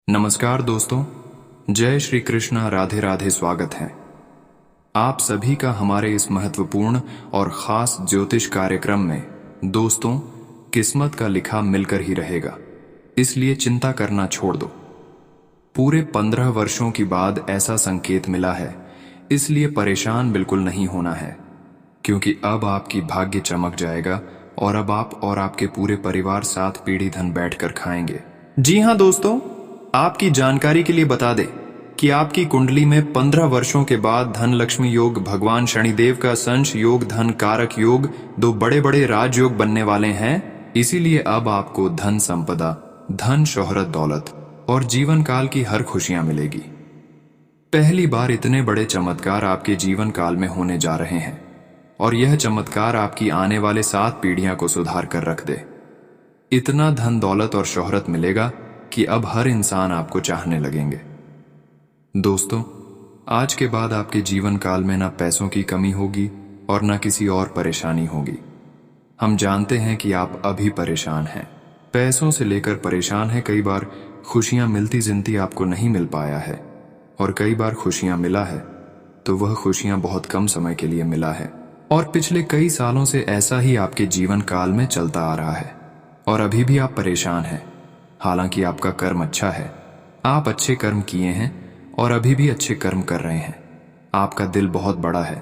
नमस्कार दोस्तों, जय श्री कृष्णा, राधे राधे। स्वागत है आप सभी का हमारे इस महत्वपूर्ण और खास ज्योतिष कार्यक्रम में। दोस्तों, किस्मत का लिखा मिलकर ही रहेगा, इसलिए चिंता करना छोड़ दो। पूरे 15 वर्षों की बाद ऐसा संकेत मिला है, इसलिए परेशान बिल्कुल नहीं होना है, क्योंकि अब आपकी भाग्य चमक जाएगा और अब आप और आपके पूरे परिवार 7 पीढ़ी धन बैठकर खाएंगे। जी हाँ दोस्तों, आपकी जानकारी के लिए बता दें कि आपकी कुंडली में 15 वर्षों के बाद धन लक्ष्मी योग, भगवान शनिदेव का संश योग, धन कारक योग, 2 बड़े बड़े राजयोग बनने वाले हैं। इसीलिए अब आपको धन संपदा, धन शोहरत, दौलत और जीवन काल की हर खुशियां मिलेगी। पहली बार इतने बड़े चमत्कार आपके जीवन काल में होने जा रहे हैं और यह चमत्कार आपकी आने वाले 7 पीढ़ियां को सुधार कर रख दे। इतना धन, दौलत और शोहरत मिलेगा कि अब हर इंसान आपको चाहने लगेंगे। दोस्तों, आज के बाद आपके जीवन काल में ना पैसों की कमी होगी और ना किसी और परेशानी होगी। हम जानते हैं कि आप अभी परेशान हैं, पैसों से लेकर परेशान हैं। कई बार खुशियां मिलती जिनती आपको नहीं मिल पाया है, और कई बार खुशियां मिला है तो वह खुशियां बहुत कम समय के लिए मिला है। और पिछले कई सालों से ऐसा ही आपके जीवन काल में चलता आ रहा है और अभी भी आप परेशान हैं। हालांकि आपका कर्म अच्छा है, आप अच्छे कर्म किए हैं और अभी भी अच्छे कर्म कर रहे हैं। आपका दिल बहुत बड़ा है,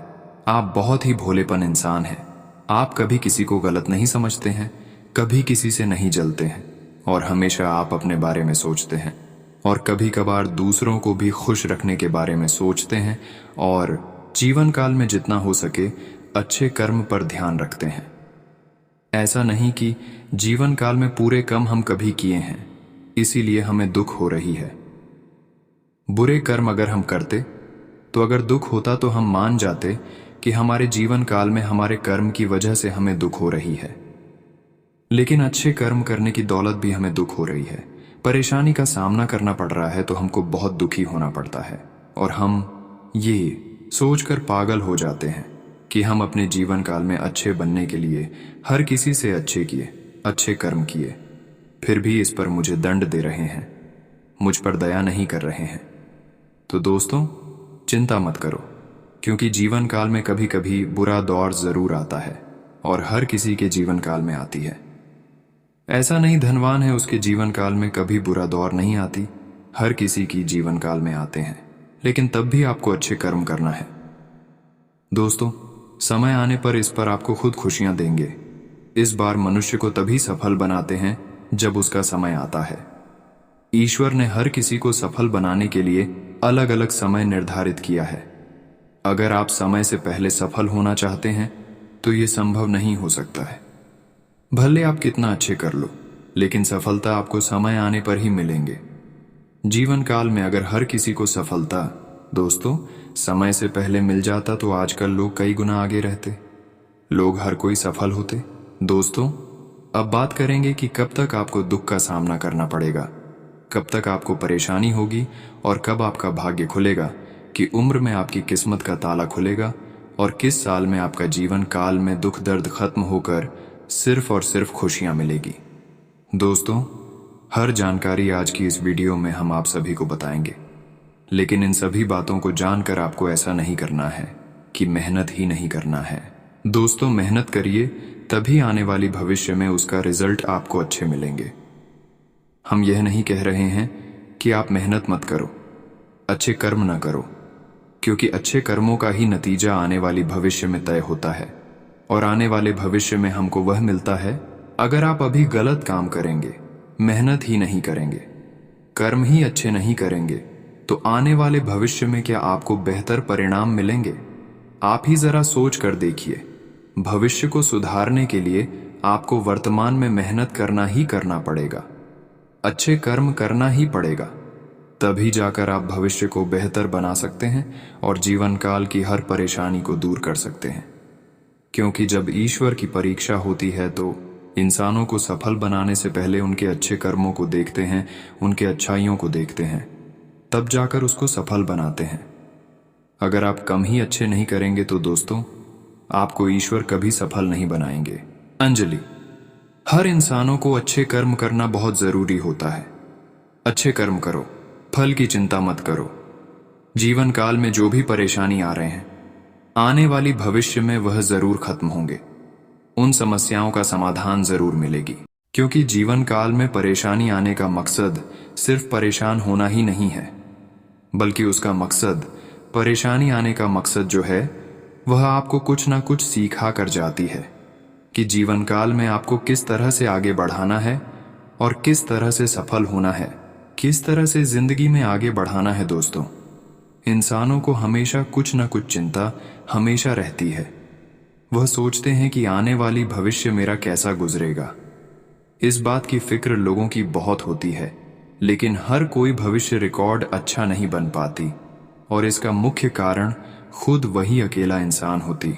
आप बहुत ही भोलेपन इंसान हैं। आप कभी किसी को गलत नहीं समझते हैं, कभी किसी से नहीं जलते हैं और हमेशा आप अपने बारे में सोचते हैं और कभी कभार दूसरों को भी खुश रखने के बारे में सोचते हैं और जीवन काल में जितना हो सके अच्छे कर्म पर ध्यान रखते हैं। ऐसा नहीं कि जीवन काल में पूरे कर्म हम कभी किए हैं, इसीलिए हमें दुख हो रही है। बुरे कर्म अगर हम करते तो अगर दुख होता तो हम मान जाते कि हमारे जीवन काल में हमारे कर्म की वजह से हमें दुख हो रही है। लेकिन अच्छे कर्म करने की दौलत भी हमें दुख हो रही है, परेशानी का सामना करना पड़ रहा है, तो हमको बहुत दुखी होना पड़ता है और हम ये सोचकर पागल हो जाते हैं कि हम अपने जीवन काल में अच्छे बनने के लिए हर किसी से अच्छे किए, अच्छे कर्म किए, फिर भी इस पर मुझे दंड दे रहे हैं, मुझ पर दया नहीं कर रहे हैं। तो दोस्तों, चिंता मत करो, क्योंकि जीवन काल में कभी कभी बुरा दौर जरूर आता है और हर किसी के जीवन काल में आती है। ऐसा नहीं धनवान है उसके जीवन काल में कभी बुरा दौर नहीं आती, हर किसी की जीवन काल में आते हैं, लेकिन तब भी आपको अच्छे कर्म करना है। दोस्तों, समय आने पर इस पर आपको खुद खुशियां देंगे। इस बार मनुष्य को तभी सफल बनाते हैं जब उसका समय आता है। ईश्वर ने हर किसी को सफल बनाने के लिए अलग अलग समय निर्धारित किया है। अगर आप समय से पहले सफल होना चाहते हैं तो ये संभव नहीं हो सकता है। भले आप कितना अच्छे कर लो, लेकिन सफलता आपको समय आने पर ही मिलेंगे। जीवन काल में अगर हर किसी को सफलता, दोस्तों, समय से पहले मिल जाता तो आजकल लोग कई गुना आगे रहते, लोग हर कोई सफल होते। दोस्तों, अब बात करेंगे कि कब तक आपको दुख का सामना करना पड़ेगा, कब तक आपको परेशानी होगी और कब आपका भाग्य खुलेगा, कि उम्र में आपकी किस्मत का ताला खुलेगा और किस साल में आपका जीवन काल में दुख दर्द खत्म होकर सिर्फ और सिर्फ खुशियां मिलेगी। दोस्तों, हर जानकारी आज की इस वीडियो में हम आप सभी को बताएंगे, लेकिन इन सभी बातों को जानकर आपको ऐसा नहीं करना है कि मेहनत ही नहीं करना है। दोस्तों, मेहनत करिए, तभी आने वाली भविष्य में उसका रिजल्ट आपको अच्छे मिलेंगे। हम यह नहीं कह रहे हैं कि आप मेहनत मत करो, अच्छे कर्म ना करो, क्योंकि अच्छे कर्मों का ही नतीजा आने वाली भविष्य में तय होता है और आने वाले भविष्य में हमको वह मिलता है। अगर आप अभी गलत काम करेंगे, मेहनत ही नहीं करेंगे, कर्म ही अच्छे नहीं करेंगे, तो आने वाले भविष्य में क्या आपको बेहतर परिणाम मिलेंगे? आप ही जरा सोच कर देखिए। भविष्य को सुधारने के लिए आपको वर्तमान में मेहनत करना ही करना पड़ेगा, अच्छे कर्म करना ही पड़ेगा, तभी जाकर आप भविष्य को बेहतर बना सकते हैं और जीवन काल की हर परेशानी को दूर कर सकते हैं। क्योंकि जब ईश्वर की परीक्षा होती है तो इंसानों को सफल बनाने से पहले उनके अच्छे कर्मों को देखते हैं, उनके अच्छाइयों को देखते हैं, तब जाकर उसको सफल बनाते हैं। अगर आप कम ही अच्छे नहीं करेंगे तो दोस्तों, आपको ईश्वर कभी सफल नहीं बनाएंगे। अंजलि, हर इंसानों को अच्छे कर्म करना बहुत जरूरी होता है। अच्छे कर्म करो, फल की चिंता मत करो। जीवन काल में जो भी परेशानी आ रहे हैं, आने वाली भविष्य में वह जरूर खत्म होंगे। उन समस्याओं का समाधान जरूर मिलेगी, क्योंकि जीवन काल में परेशानी आने का मकसद सिर्फ परेशान होना ही नहीं है, बल्कि उसका मकसद, परेशानी आने का मकसद जो है, वह आपको कुछ ना कुछ सिखा कर जाती है कि जीवन काल में आपको किस तरह से आगे बढ़ाना है और किस तरह से सफल होना है, किस तरह से जिंदगी में आगे बढ़ाना है। दोस्तों, इंसानों को हमेशा कुछ न कुछ चिंता हमेशा रहती है। वह सोचते हैं कि आने वाली भविष्य मेरा कैसा गुजरेगा। इस बात की फिक्र लोगों की बहुत होती है, लेकिन हर कोई भविष्य रिकॉर्ड अच्छा नहीं बन पाती, और इसका मुख्य कारण खुद वही अकेला इंसान होती।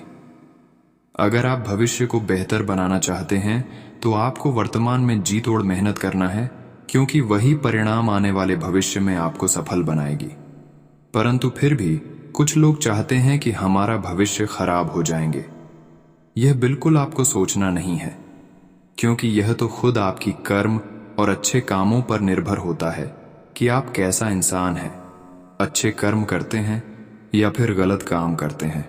अगर आप भविष्य को बेहतर बनाना चाहते हैं तो आपको वर्तमान में जी तोड़ मेहनत करना है, क्योंकि वही परिणाम आने वाले भविष्य में आपको सफल बनाएगी। परंतु फिर भी कुछ लोग चाहते हैं कि हमारा भविष्य खराब हो जाएंगे। यह बिल्कुल आपको सोचना नहीं है, क्योंकि यह तो खुद आपकी कर्म और अच्छे कामों पर निर्भर होता है कि आप कैसा इंसान हैं, अच्छे कर्म करते हैं या फिर गलत काम करते हैं।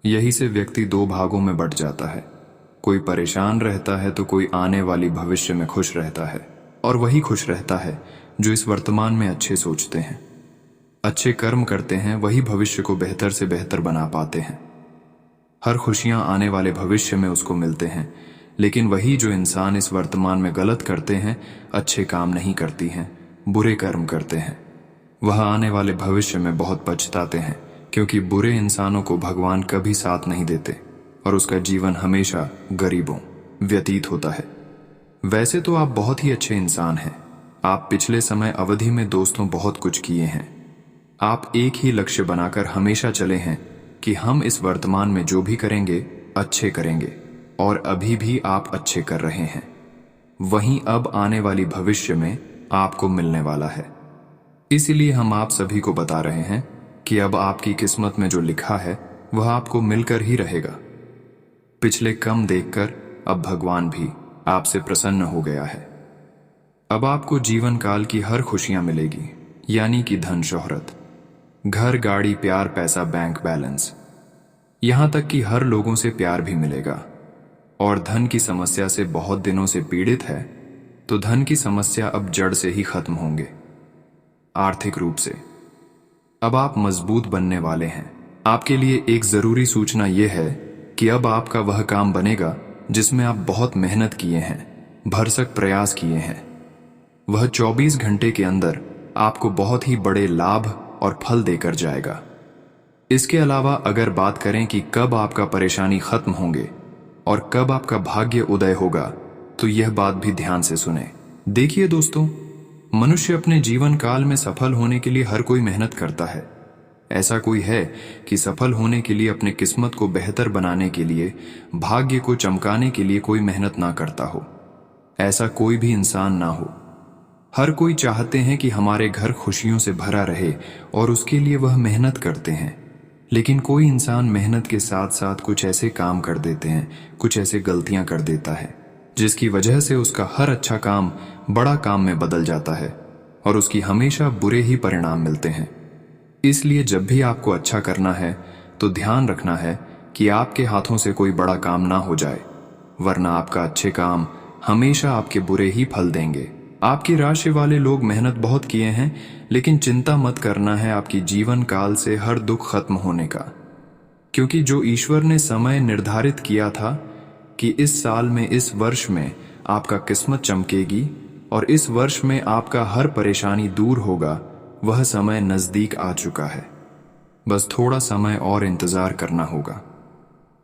यही से व्यक्ति दो भागों में बंट जाता है। कोई परेशान रहता है तो कोई आने वाली भविष्य में खुश रहता है, और वही खुश रहता है जो इस वर्तमान में अच्छे सोचते हैं, अच्छे कर्म करते हैं। वही भविष्य को बेहतर से बेहतर बना पाते हैं। हर खुशियां आने वाले भविष्य में उसको मिलते हैं, लेकिन वही जो इंसान इस वर्तमान में गलत करते हैं, अच्छे काम नहीं करती हैं, बुरे कर्म करते हैं, वह आने वाले भविष्य में बहुत पछताते हैं, क्योंकि बुरे इंसानों को भगवान कभी साथ नहीं देते और उसका जीवन हमेशा गरीबों व्यतीत होता है। वैसे तो आप बहुत ही अच्छे इंसान हैं। आप पिछले समय अवधि में दोस्तों बहुत कुछ किए हैं। आप एक ही लक्ष्य बनाकर हमेशा चले हैं कि हम इस वर्तमान में जो भी करेंगे अच्छे करेंगे, और अभी भी आप अच्छे कर रहे हैं। वहीं अब आने वाली भविष्य में आपको मिलने वाला है। इसलिए हम आप सभी को बता रहे हैं कि अब आपकी किस्मत में जो लिखा है वह आपको मिलकर ही रहेगा। पिछले कम देखकर अब भगवान भी आपसे प्रसन्न हो गया है। अब आपको जीवन काल की हर खुशियां मिलेगी, यानी कि धन शोहरत, घर, गाड़ी, प्यार, पैसा, बैंक बैलेंस, यहां तक कि हर लोगों से प्यार भी मिलेगा। और धन की समस्या से बहुत दिनों से पीड़ित है तो धन की समस्या अब जड़ से ही खत्म होंगे। आर्थिक रूप से अब आप मजबूत बनने वाले हैं। आपके लिए एक जरूरी सूचना यह है कि अब आपका वह काम बनेगा जिसमें आप बहुत मेहनत किए हैं, भरसक प्रयास किए हैं। वह 24 घंटे के अंदर आपको बहुत ही बड़े लाभ और फल देकर जाएगा। इसके अलावा अगर बात करें कि कब आपका परेशानी खत्म होंगे और कब आपका भाग्य उदय होगा, तो यह बात भी ध्यान से सुने। देखिए दोस्तों, मनुष्य अपने जीवन काल में सफल होने के लिए हर कोई मेहनत करता है। ऐसा कोई है कि सफल होने के लिए, अपने किस्मत को बेहतर बनाने के लिए, भाग्य को चमकाने के लिए कोई मेहनत ना करता हो? ऐसा कोई भी इंसान ना हो। हर कोई चाहते हैं कि हमारे घर खुशियों से भरा रहे और उसके लिए वह मेहनत करते हैं। लेकिन कोई इंसान मेहनत के साथ साथ कुछ ऐसे काम कर देते हैं, कुछ ऐसे गलतियां कर देता है, जिसकी वजह से उसका हर अच्छा काम बड़ा काम में बदल जाता है और उसकी हमेशा बुरे ही परिणाम मिलते हैं। इसलिए जब भी आपको अच्छा करना है तो ध्यान रखना है कि आपके हाथों से कोई बड़ा काम ना हो जाए, वरना आपका अच्छे काम हमेशा आपके बुरे ही फल देंगे। आपकी राशि वाले लोग मेहनत बहुत किए हैं, लेकिन चिंता मत करना है आपकी जीवन काल से हर दुख खत्म होने का, क्योंकि जो ईश्वर ने समय निर्धारित किया था कि इस साल में, इस वर्ष में आपका किस्मत चमकेगी और इस वर्ष में आपका हर परेशानी दूर होगा, वह समय नजदीक आ चुका है। बस थोड़ा समय और इंतजार करना होगा।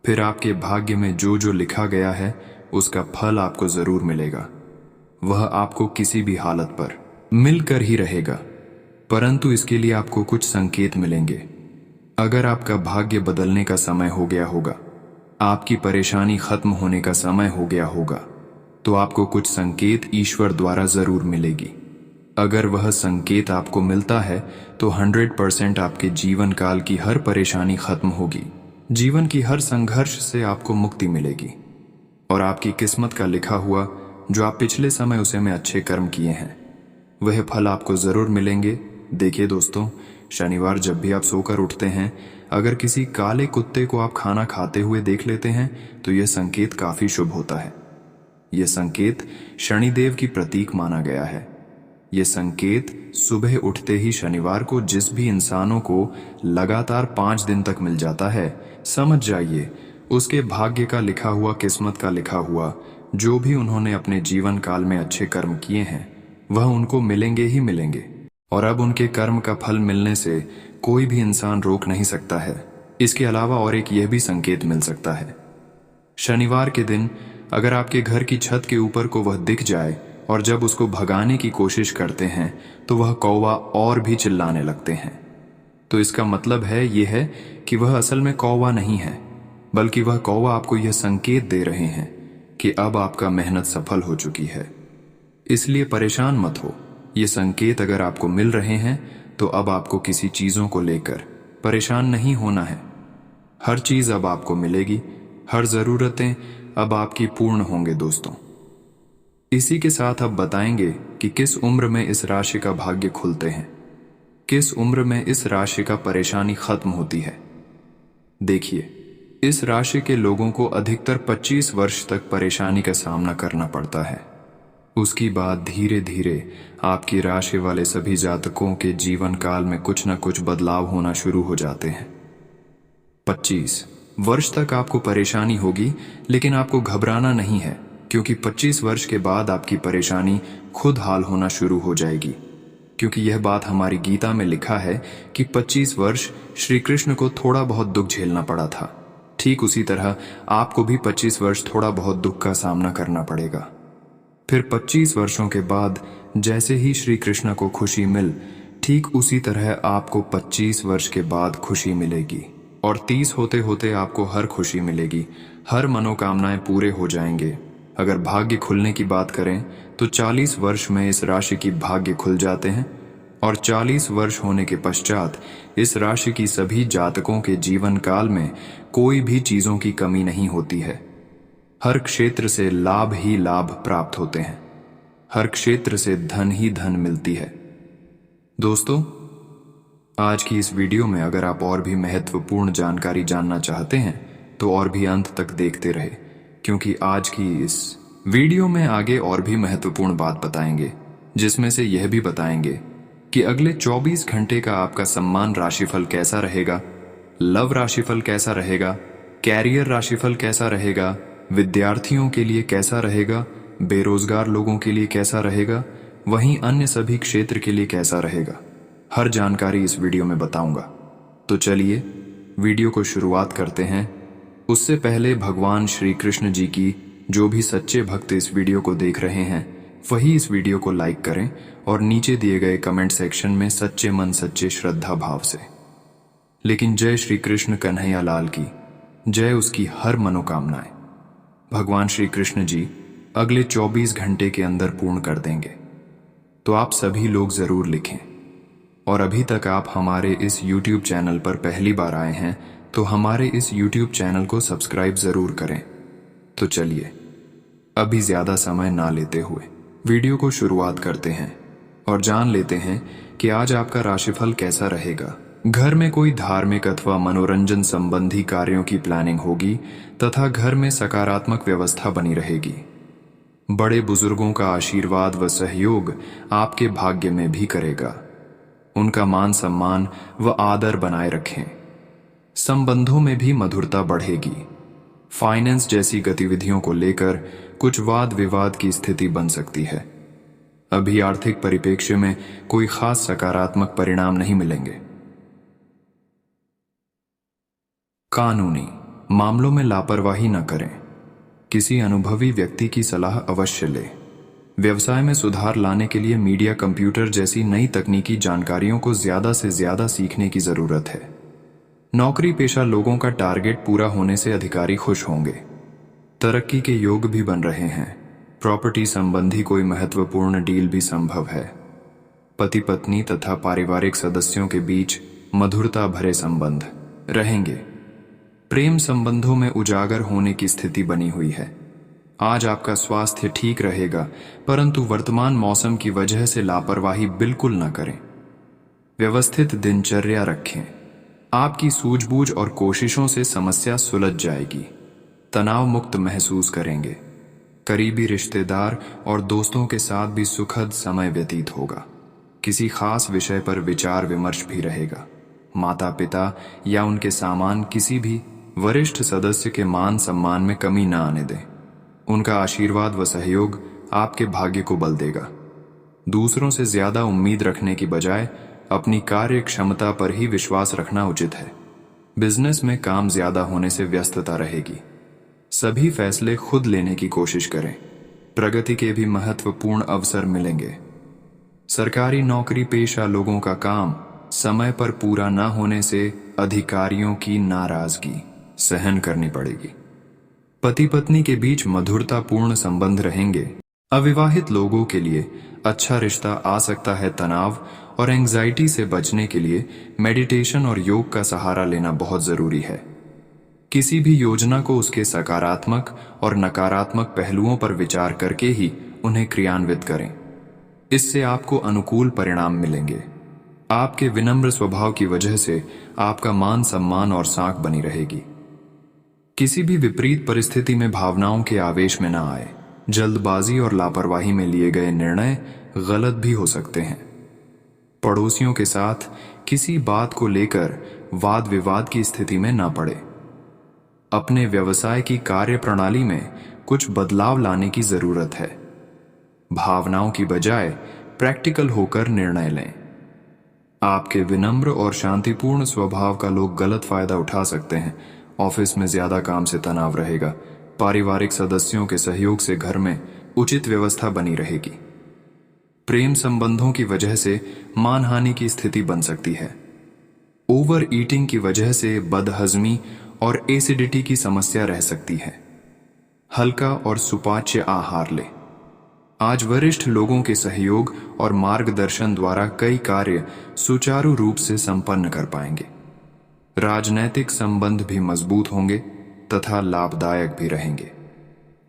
फिर आपके भाग्य में जो जो लिखा गया है उसका फल आपको जरूर मिलेगा। वह आपको किसी भी हालत पर मिलकर ही रहेगा, परंतु इसके लिए आपको कुछ संकेत मिलेंगे। अगर आपका भाग्य बदलने का समय हो गया होगा, आपकी परेशानी खत्म होने का समय हो गया होगा, तो आपको कुछ संकेत ईश्वर द्वारा जरूर मिलेगी। अगर वह संकेत आपको मिलता है तो 100% आपके जीवन काल की हर परेशानी खत्म होगी। जीवन की हर संघर्ष से आपको मुक्ति मिलेगी और आपकी किस्मत का लिखा हुआ जो आप पिछले समय उसे में अच्छे कर्म किए हैं, वह फल आपको जरूर मिलेंगे। देखिए दोस्तों, शनिवार जब भी आप सोकर उठते हैं, अगर किसी काले कुत्ते को आप खाना खाते हुए देख लेते हैं तो यह संकेत काफी शुभ होता है। यह संकेत शनिदेव की प्रतीक माना गया है। यह संकेत सुबह उठते ही शनिवार को जिस भी इंसानों को लगातार 5 दिन तक मिल जाता है, समझ जाइए उसके भाग्य का लिखा हुआ, किस्मत का लिखा हुआ, जो भी उन्होंने अपने जीवन काल में अच्छे कर्म किए हैं वह उनको मिलेंगे ही मिलेंगे। और अब उनके कर्म का फल मिलने से कोई भी इंसान रोक नहीं सकता है। इसके अलावा और एक यह भी संकेत मिल सकता है, शनिवार के दिन अगर आपके घर की छत के ऊपर को वह दिख जाए और जब उसको भगाने की कोशिश करते हैं तो वह कौवा और भी चिल्लाने लगते हैं, तो इसका मतलब है यह है कि वह असल में कौवा नहीं है, बल्कि वह कौवा आपको यह संकेत दे रहे हैं कि अब आपका मेहनत सफल हो चुकी है। इसलिए परेशान मत हो। ये संकेत अगर आपको मिल रहे हैं तो अब आपको किसी चीजों को लेकर परेशान नहीं होना है। हर चीज अब आपको मिलेगी, हर जरूरतें अब आपकी पूर्ण होंगे दोस्तों। इसी के साथ अब बताएंगे कि किस उम्र में इस राशि का भाग्य खुलते हैं, किस उम्र में इस राशि का परेशानी खत्म होती है। देखिए, इस राशि के लोगों को अधिकतर 25 वर्ष तक परेशानी का सामना करना पड़ता है। उसकी बाद धीरे धीरे आपकी राशि वाले सभी जातकों के जीवन काल में कुछ न कुछ बदलाव होना शुरू हो जाते हैं। 25 वर्ष तक आपको परेशानी होगी, लेकिन आपको घबराना नहीं है, क्योंकि 25 वर्ष के बाद आपकी परेशानी खुद हाल होना शुरू हो जाएगी। क्योंकि यह बात हमारी गीता में लिखा है कि 25 वर्ष श्री कृष्ण को थोड़ा बहुत दुख झेलना पड़ा था। ठीक उसी तरह आपको भी 25 वर्ष थोड़ा बहुत दुख का सामना करना पड़ेगा। फिर 25 वर्षों के बाद जैसे ही श्री कृष्ण को खुशी मिल, ठीक उसी तरह आपको 25 वर्ष के बाद खुशी मिलेगी। और 30 होते होते आपको हर खुशी मिलेगी, हर मनोकामनाएं पूरे हो जाएंगे। अगर भाग्य खुलने की बात करें तो 40 वर्ष में इस राशि की भाग्य खुल जाते हैं, और 40 वर्ष होने के पश्चात इस राशि की सभी जातकों के जीवन काल में कोई भी चीजों की कमी नहीं होती है। हर क्षेत्र से लाभ ही लाभ प्राप्त होते हैं, हर क्षेत्र से धन ही धन मिलती है। दोस्तों, आज की इस वीडियो में अगर आप और भी महत्वपूर्ण जानकारी जानना चाहते हैं तो और भी अंत तक देखते रहे, क्योंकि आज की इस वीडियो में आगे और भी महत्वपूर्ण बात बताएंगे, जिसमें से यह भी बताएंगे कि अगले 24 घंटे का आपका सम्मान राशिफल कैसा रहेगा, लव राशिफल कैसा रहेगा, कैरियर राशिफल कैसा रहेगा, विद्यार्थियों के लिए कैसा रहेगा, बेरोजगार लोगों के लिए कैसा रहेगा, वहीं अन्य सभी क्षेत्र के लिए कैसा रहेगा। हर जानकारी इस वीडियो में बताऊंगा। तो चलिए वीडियो को शुरुआत करते हैं। उससे पहले भगवान श्री कृष्ण जी की जो भी सच्चे भक्त इस वीडियो को देख रहे हैं वही इस वीडियो को लाइक करें और नीचे दिए गए कमेंट सेक्शन में सच्चे मन सच्चे श्रद्धा भाव से लेकिन जय श्री कृष्ण कन्हैया लाल की जय, उसकी हर मनोकामनाएं भगवान श्री कृष्ण जी अगले 24 घंटे के अंदर पूर्ण कर देंगे। तो आप सभी लोग जरूर लिखें, और अभी तक आप हमारे इस YouTube चैनल पर पहली बार आए हैं तो हमारे इस YouTube चैनल को सब्सक्राइब जरूर करें। तो चलिए अभी ज्यादा समय ना लेते हुए वीडियो को शुरुआत करते हैं और जान लेते हैं कि आज आपका राशिफल कैसा रहेगा। घर में कोई धार्मिक अथवा मनोरंजन संबंधी कार्यों की प्लानिंग होगी तथा घर में सकारात्मक व्यवस्था बनी रहेगी। बड़े बुजुर्गों का आशीर्वाद व सहयोग आपके भाग्य में भी करेगा। उनका मान सम्मान व आदर बनाए रखें। संबंधों में भी मधुरता बढ़ेगी। फाइनेंस जैसी गतिविधियों को लेकर कुछ वाद विवाद की स्थिति बन सकती है। अभी आर्थिक परिप्रेक्ष्य में कोई खास सकारात्मक परिणाम नहीं मिलेंगे। कानूनी मामलों में लापरवाही न करें। किसी अनुभवी व्यक्ति की सलाह अवश्य लें। व्यवसाय में सुधार लाने के लिए मीडिया, कंप्यूटर जैसी नई तकनीकी जानकारियों को ज्यादा से ज्यादा सीखने की जरूरत है। नौकरी पेशा लोगों का टारगेट पूरा होने से अधिकारी खुश होंगे। तरक्की के योग भी बन रहे हैं। प्रॉपर्टी संबंधी कोई महत्वपूर्ण डील भी संभव है। पति पत्नी तथा पारिवारिक सदस्यों के बीच मधुरता भरे संबंध रहेंगे। प्रेम संबंधों में उजागर होने की स्थिति बनी हुई है। आज आपका स्वास्थ्य ठीक रहेगा, परंतु वर्तमान मौसम की वजह से लापरवाही बिल्कुल न करें। व्यवस्थित दिनचर्या रखें। आपकी सूझबूझ और कोशिशों से समस्या सुलझ जाएगी। तनाव मुक्त महसूस करेंगे। करीबी रिश्तेदार और दोस्तों के साथ भी सुखद समय व्यतीत होगा। किसी खास विषय पर विचार विमर्श भी रहेगा। माता पिता या उनके सामान किसी भी वरिष्ठ सदस्य के मान सम्मान में कमी न आने दें। उनका आशीर्वाद व सहयोग आपके भाग्य को बल देगा। दूसरों से ज्यादा उम्मीद रखने की बजाय अपनी कार्य क्षमता पर ही विश्वास रखना उचित है। बिजनेस में काम ज्यादा होने से व्यस्तता रहेगी। सभी फैसले खुद लेने की कोशिश करें। प्रगति के भी महत्वपूर्ण अवसर मिलेंगे। सरकारी नौकरी पेशा लोगों का काम समय पर पूरा न होने से अधिकारियों की नाराजगी सहन करनी पड़ेगी। पति पत्नी के बीच मधुरतापूर्ण संबंध रहेंगे। अविवाहित लोगों के लिए अच्छा रिश्ता आ सकता है। तनाव और एंग्जाइटी से बचने के लिए मेडिटेशन और योग का सहारा लेना बहुत जरूरी है। किसी भी योजना को उसके सकारात्मक और नकारात्मक पहलुओं पर विचार करके ही उन्हें क्रियान्वित करें। इससे आपको अनुकूल परिणाम मिलेंगे। आपके विनम्र स्वभाव की वजह से आपका मान सम्मान और साख बनी रहेगी। किसी भी विपरीत परिस्थिति में भावनाओं के आवेश में न आए। जल्दबाजी और लापरवाही में लिए गए निर्णय गलत भी हो सकते हैं। पड़ोसियों के साथ किसी बात को लेकर वाद विवाद की स्थिति में न पड़े। अपने व्यवसाय की कार्य प्रणाली में कुछ बदलाव लाने की जरूरत है। भावनाओं की बजाय प्रैक्टिकल होकर निर्णय लें। आपके विनम्र और शांतिपूर्ण स्वभाव का लोग गलत फायदा उठा सकते हैं। ऑफिस में ज्यादा काम से तनाव रहेगा। पारिवारिक सदस्यों के सहयोग से घर में उचित व्यवस्था बनी रहेगी। प्रेम संबंधों की वजह से मानहानि की स्थिति बन सकती है। ओवर ईटिंग की वजह से बदहजमी और एसिडिटी की समस्या रह सकती है। हल्का और सुपाच्य आहार लें। आज वरिष्ठ लोगों के सहयोग और मार्गदर्शन द्वारा कई कार्य सुचारू रूप से संपन्न कर पाएंगे। राजनैतिक संबंध भी मजबूत होंगे तथा लाभदायक भी रहेंगे।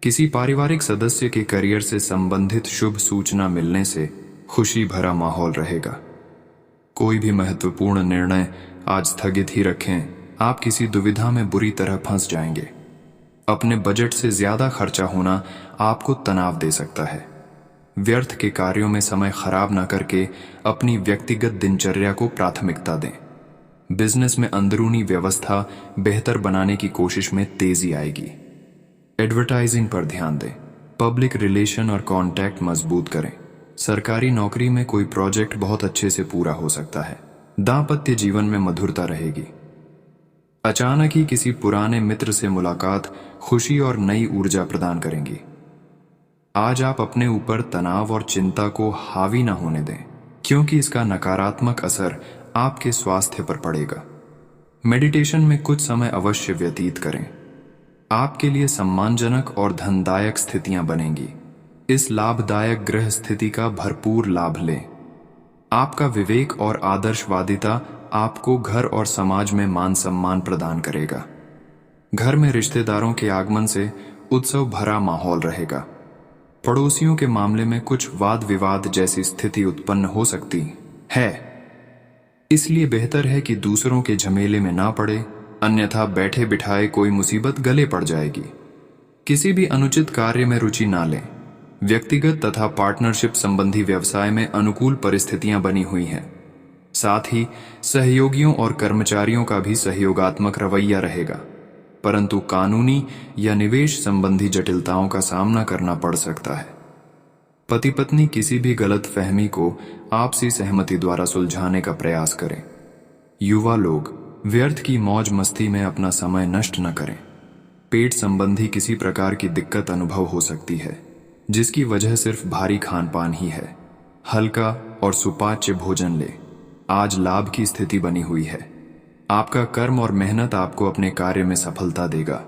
किसी पारिवारिक सदस्य के करियर से संबंधित शुभ सूचना मिलने से खुशी भरा माहौल रहेगा। कोई भी महत्वपूर्ण निर्णय आज स्थगित ही रखें। आप किसी दुविधा में बुरी तरह फंस जाएंगे। अपने बजट से ज्यादा खर्चा होना आपको तनाव दे सकता है। व्यर्थ के कार्यों में समय खराब न करके अपनी व्यक्तिगत दिनचर्या को प्राथमिकता दें। बिजनेस में अंदरूनी व्यवस्था बेहतर बनाने की कोशिश में तेजी आएगी। एडवर्टाइजिंग पर ध्यान दें। पब्लिक रिलेशन और कॉन्टैक्ट मजबूत करें। सरकारी नौकरी में कोई प्रोजेक्ट बहुत अच्छे से पूरा हो सकता है। दाम्पत्य जीवन में मधुरता रहेगी। अचानक ही किसी पुराने मित्र से मुलाकात खुशी और नई ऊर्जा प्रदान करेंगी। आज आप अपने ऊपर तनाव और चिंता को हावी न होने दें, क्योंकि इसका नकारात्मक असर आपके स्वास्थ्य पर पड़ेगा। मेडिटेशन में कुछ समय अवश्य व्यतीत करें। आपके लिए सम्मानजनक और धनदायक स्थितियां बनेंगी। इस लाभदायक ग्रह स्थिति का भरपूर लाभ लें। आपका विवेक और आदर्शवादिता आपको घर और समाज में मान सम्मान प्रदान करेगा। घर में रिश्तेदारों के आगमन से उत्सव भरा माहौल रहेगा। पड़ोसियों के मामले में कुछ वाद विवाद जैसी स्थिति उत्पन्न हो सकती है, इसलिए बेहतर है कि दूसरों के झमेले में ना पड़े, अन्यथा बैठे बिठाए कोई मुसीबत गले पड़ जाएगी। किसी भी अनुचित कार्य में रुचि ना लें। व्यक्तिगत तथा पार्टनरशिप संबंधी व्यवसाय में अनुकूल परिस्थितियां बनी हुई हैं। साथ ही सहयोगियों और कर्मचारियों का भी सहयोगात्मक रवैया रहेगा, परंतु कानूनी या निवेश संबंधी जटिलताओं का सामना करना पड़ सकता है। पति पत्नी किसी भी गलत फहमी को आपसी सहमति द्वारा सुलझाने का प्रयास करें। युवा लोग व्यर्थ की मौज मस्ती में अपना समय नष्ट न करें। पेट संबंधी किसी प्रकार की दिक्कत अनुभव हो सकती है, जिसकी वजह सिर्फ भारी खान पान ही है। हल्का और सुपाच्य भोजन ले। आज लाभ की स्थिति बनी हुई है। आपका कर्म और मेहनत आपको अपने कार्य में सफलता देगा।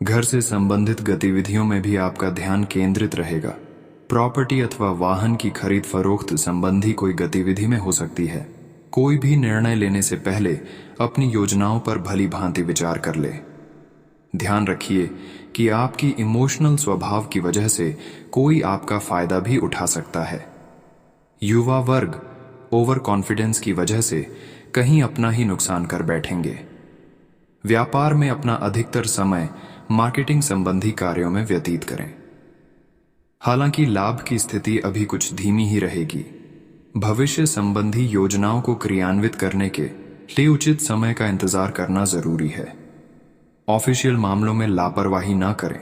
घर से संबंधित गतिविधियों में भी आपका ध्यान केंद्रित रहेगा। प्रॉपर्टी अथवा वाहन की खरीद फरोख्त संबंधी कोई गतिविधि में हो सकती है। कोई भी निर्णय लेने से पहले अपनी योजनाओं पर भली भांति विचार कर ले। ध्यान रखिए कि आपकी इमोशनल स्वभाव की वजह से कोई आपका फायदा भी उठा सकता है। युवा वर्ग ओवर कॉन्फिडेंस की वजह से कहीं अपना ही नुकसान कर बैठेंगे। व्यापार में अपना अधिकतर समय मार्केटिंग संबंधी कार्यों में व्यतीत करें। हालांकि लाभ की स्थिति अभी कुछ धीमी ही रहेगी। भविष्य संबंधी योजनाओं को क्रियान्वित करने के लिए उचित समय का इंतजार करना जरूरी है। ऑफिशियल मामलों में लापरवाही ना करें।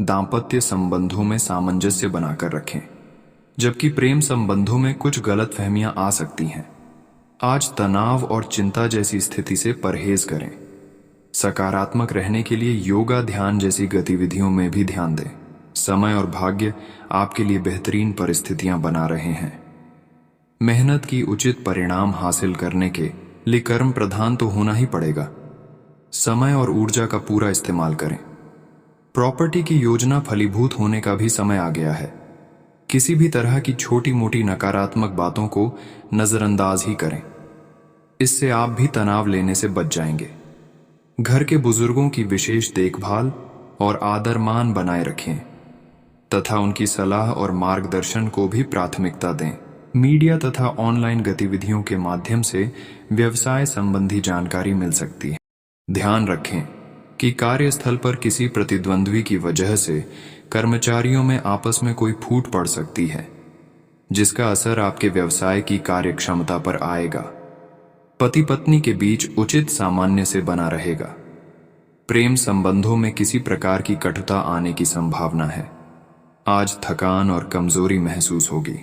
दांपत्य संबंधों में सामंजस्य बनाकर रखें, जबकि प्रेम संबंधों में कुछ गलतफहमियां आ सकती हैं। आज तनाव और चिंता जैसी स्थिति से परहेज करें। सकारात्मक रहने के लिए योगा, ध्यान जैसी गतिविधियों में भी ध्यान दें। समय और भाग्य आपके लिए बेहतरीन परिस्थितियां बना रहे हैं। मेहनत की उचित परिणाम हासिल करने के लिए कर्म प्रधान तो होना ही पड़ेगा। समय और ऊर्जा का पूरा इस्तेमाल करें। प्रॉपर्टी की योजना फलीभूत होने का भी समय आ गया है। किसी भी तरह की छोटी मोटी नकारात्मक बातों को नजरअंदाज ही करें। इससे आप भी तनाव लेने से बच जाएंगे। घर के बुजुर्गों की विशेष देखभाल और आदर मान बनाए रखें तथा उनकी सलाह और मार्गदर्शन को भी प्राथमिकता दें। मीडिया तथा ऑनलाइन गतिविधियों के माध्यम से व्यवसाय संबंधी जानकारी मिल सकती है। ध्यान रखें कि कार्यस्थल पर किसी प्रतिद्वंद्वी की वजह से कर्मचारियों में आपस में कोई फूट पड़ सकती है, जिसका असर आपके व्यवसाय की कार्यक्षमता पर आएगा। पति पत्नी के बीच उचित सामान्य से बना रहेगा। प्रेम संबंधों में किसी प्रकार की कटुता आने की संभावना है। आज थकान और कमजोरी महसूस होगी।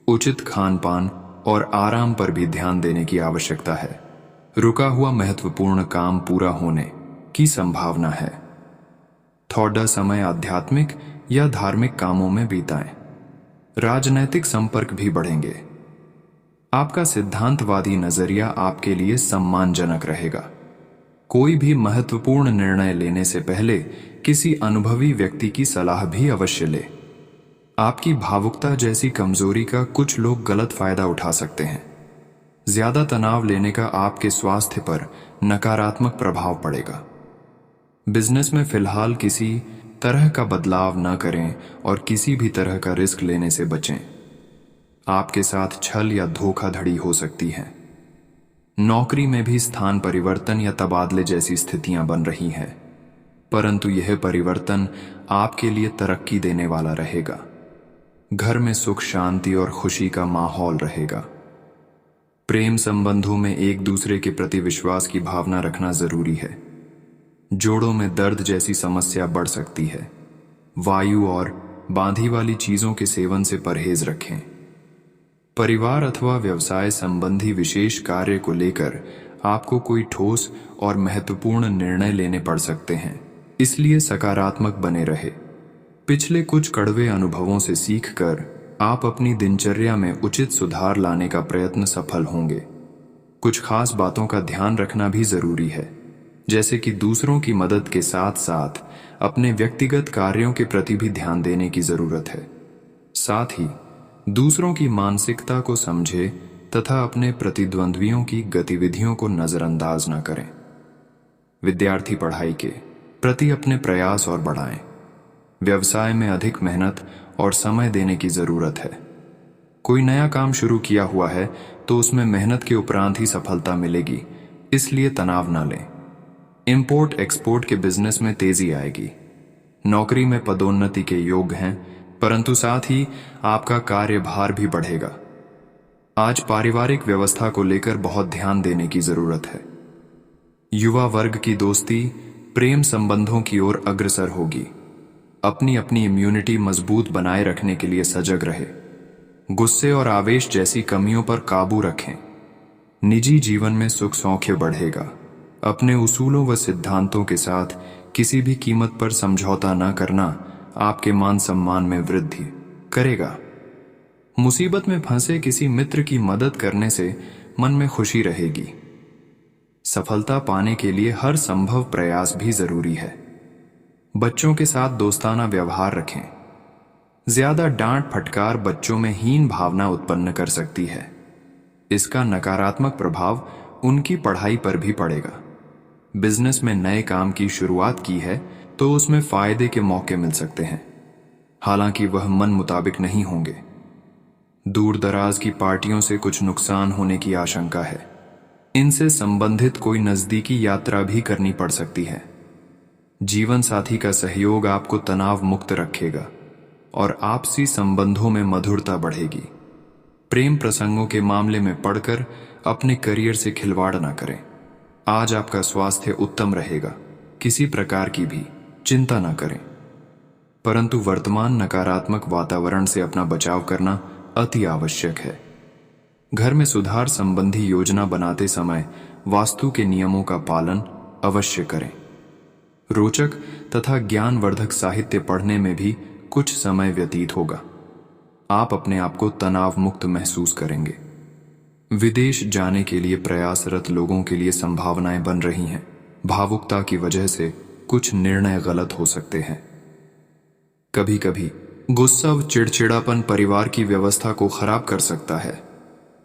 उचित खान पान और आराम पर भी ध्यान देने की आवश्यकता है। रुका हुआ महत्वपूर्ण काम पूरा होने की संभावना है। थोड़ा समय आध्यात्मिक या धार्मिक कामों में बिताएं। राजनैतिक संपर्क भी बढ़ेंगे। आपका सिद्धांतवादी नजरिया आपके लिए सम्मानजनक रहेगा। कोई भी महत्वपूर्ण निर्णय लेने से पहले किसी अनुभवी व्यक्ति की सलाह भी अवश्य ले। आपकी भावुकता जैसी कमजोरी का कुछ लोग गलत फायदा उठा सकते हैं। ज्यादा तनाव लेने का आपके स्वास्थ्य पर नकारात्मक प्रभाव पड़ेगा। बिजनेस में फिलहाल किसी तरह का बदलाव न करें और किसी भी तरह का रिस्क लेने से बचें। आपके साथ छल या धोखाधड़ी हो सकती है। नौकरी में भी स्थान परिवर्तन या तबादले जैसी स्थितियां बन रही हैं, परंतु यह परिवर्तन आपके लिए तरक्की देने वाला रहेगा। घर में सुख शांति और खुशी का माहौल रहेगा। प्रेम संबंधों में एक दूसरे के प्रति विश्वास की भावना रखना जरूरी है। जोड़ों में दर्द जैसी समस्या बढ़ सकती है। वायु और बांधी वाली चीजों के सेवन से परहेज रखें। परिवार अथवा व्यवसाय संबंधी विशेष कार्य को लेकर आपको कोई ठोस और महत्वपूर्ण निर्णय लेने पड़ सकते हैं, इसलिए सकारात्मक बने रहे। पिछले कुछ कड़वे अनुभवों से सीखकर आप अपनी दिनचर्या में उचित सुधार लाने का प्रयत्न सफल होंगे। कुछ खास बातों का ध्यान रखना भी जरूरी है, जैसे कि दूसरों की मदद के साथ साथ अपने व्यक्तिगत कार्यों के प्रति भी ध्यान देने की जरूरत है। साथ ही दूसरों की मानसिकता को समझे तथा अपने प्रतिद्वंद्वियों की गतिविधियों को नजरअंदाज न करें। विद्यार्थी पढ़ाई के प्रति अपने प्रयास और बढ़ाएं। व्यवसाय में अधिक मेहनत और समय देने की जरूरत है। कोई नया काम शुरू किया हुआ है तो उसमें मेहनत के उपरांत ही सफलता मिलेगी, इसलिए तनाव न लें। इंपोर्ट एक्सपोर्ट के बिजनेस में तेजी आएगी। नौकरी में पदोन्नति के योग हैं, परंतु साथ ही आपका कार्यभार भी बढ़ेगा। आज पारिवारिक व्यवस्था को लेकर बहुत ध्यान देने की जरूरत है। युवा वर्ग की दोस्ती प्रेम संबंधों की ओर अग्रसर होगी। अपनी अपनी इम्यूनिटी मजबूत बनाए रखने के लिए सजग रहे। गुस्से और आवेश जैसी कमियों पर काबू रखें। निजी जीवन में सुख सौख्य बढ़ेगा। अपने उसूलों व सिद्धांतों के साथ किसी भी कीमत पर समझौता न करना आपके मान सम्मान में वृद्धि करेगा। मुसीबत में फंसे किसी मित्र की मदद करने से मन में खुशी रहेगी। सफलता पाने के लिए हर संभव प्रयास भी जरूरी है। बच्चों के साथ दोस्ताना व्यवहार रखें। ज्यादा डांट फटकार बच्चों में हीन भावना उत्पन्न कर सकती है। इसका नकारात्मक प्रभाव उनकी पढ़ाई पर भी पड़ेगा। बिजनेस में नए काम की शुरुआत की है तो उसमें फायदे के मौके मिल सकते हैं, हालांकि वह मन मुताबिक नहीं होंगे। दूर दराज की पार्टियों से कुछ नुकसान होने की आशंका है। इनसे संबंधित कोई नजदीकी यात्रा भी करनी पड़ सकती है। जीवन साथी का सहयोग आपको तनाव मुक्त रखेगा और आपसी संबंधों में मधुरता बढ़ेगी। प्रेम प्रसंगों के मामले में पड़कर अपने करियर से खिलवाड़ न करें। आज आपका स्वास्थ्य उत्तम रहेगा, किसी प्रकार की भी चिंता न करें। परंतु वर्तमान नकारात्मक वातावरण से अपना बचाव करना अति आवश्यक है। घर में सुधार संबंधी योजना बनाते समय वास्तु के नियमों का पालन अवश्य करें। रोचक तथा ज्ञानवर्धक साहित्य पढ़ने में भी कुछ समय व्यतीत होगा। आप अपने आप को तनाव मुक्त महसूस करेंगे। विदेश जाने के लिए प्रयासरत लोगों के लिए संभावनाएं बन रही हैं। भावुकता की वजह से कुछ निर्णय गलत हो सकते हैं। कभी कभी गुस्सा व चिड़चिड़ापन परिवार की व्यवस्था को खराब कर सकता है।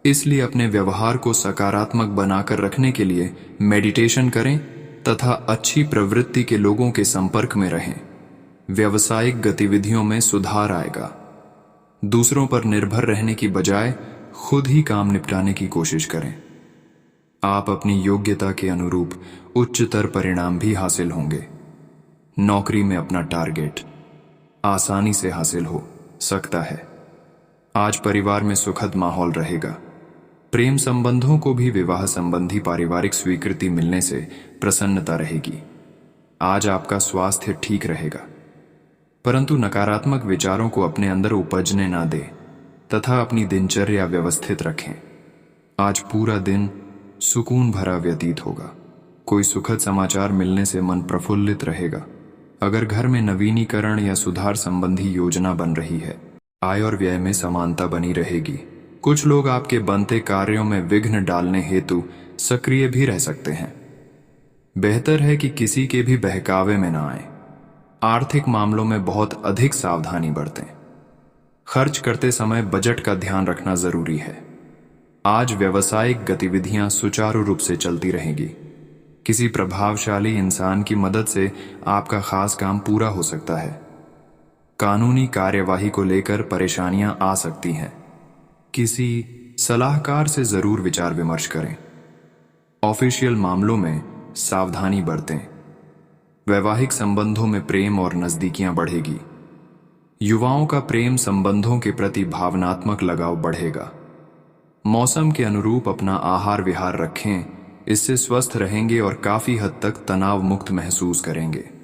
इसलिए अपने व्यवहार को सकारात्मक बनाकर रखने के लिए मेडिटेशन करें तथा अच्छी प्रवृत्ति के लोगों के संपर्क में रहें। व्यावसायिक गतिविधियों में सुधार आएगा। दूसरों पर निर्भर रहने की बजाय खुद ही काम निपटाने की कोशिश करें। आप अपनी योग्यता के अनुरूप उच्चतर परिणाम भी हासिल होंगे। नौकरी में अपना टारगेट आसानी से हासिल हो सकता है। आज परिवार में सुखद माहौल रहेगा। प्रेम संबंधों को भी विवाह संबंधी पारिवारिक स्वीकृति मिलने से प्रसन्नता रहेगी। आज आपका स्वास्थ्य ठीक रहेगा, परंतु नकारात्मक विचारों को अपने अंदर उपजने ना दें तथा अपनी दिनचर्या व्यवस्थित रखें। आज पूरा दिन सुकून भरा व्यतीत होगा। कोई सुखद समाचार मिलने से मन प्रफुल्लित रहेगा। अगर घर में नवीनीकरण या सुधार संबंधी योजना बन रही है, आय और व्यय में समानता बनी रहेगी। कुछ लोग आपके बनते कार्यों में विघ्न डालने हेतु सक्रिय भी रह सकते हैं। बेहतर है कि किसी के भी बहकावे में ना आए। आर्थिक मामलों में बहुत अधिक सावधानी बरतें। खर्च करते समय बजट का ध्यान रखना जरूरी है। आज व्यावसायिक गतिविधियां सुचारू रूप से चलती रहेंगी। किसी प्रभावशाली इंसान की मदद से आपका खास काम पूरा हो सकता है। कानूनी कार्यवाही को लेकर परेशानियां आ सकती हैं। किसी सलाहकार से जरूर विचार विमर्श करें। ऑफिशियल मामलों में सावधानी बरतें। वैवाहिक संबंधों में प्रेम और नजदीकियां बढ़ेगी। युवाओं का प्रेम संबंधों के प्रति भावनात्मक लगाव बढ़ेगा। मौसम के अनुरूप अपना आहार विहार रखें, इससे स्वस्थ रहेंगे और काफी हद तक तनाव मुक्त महसूस करेंगे।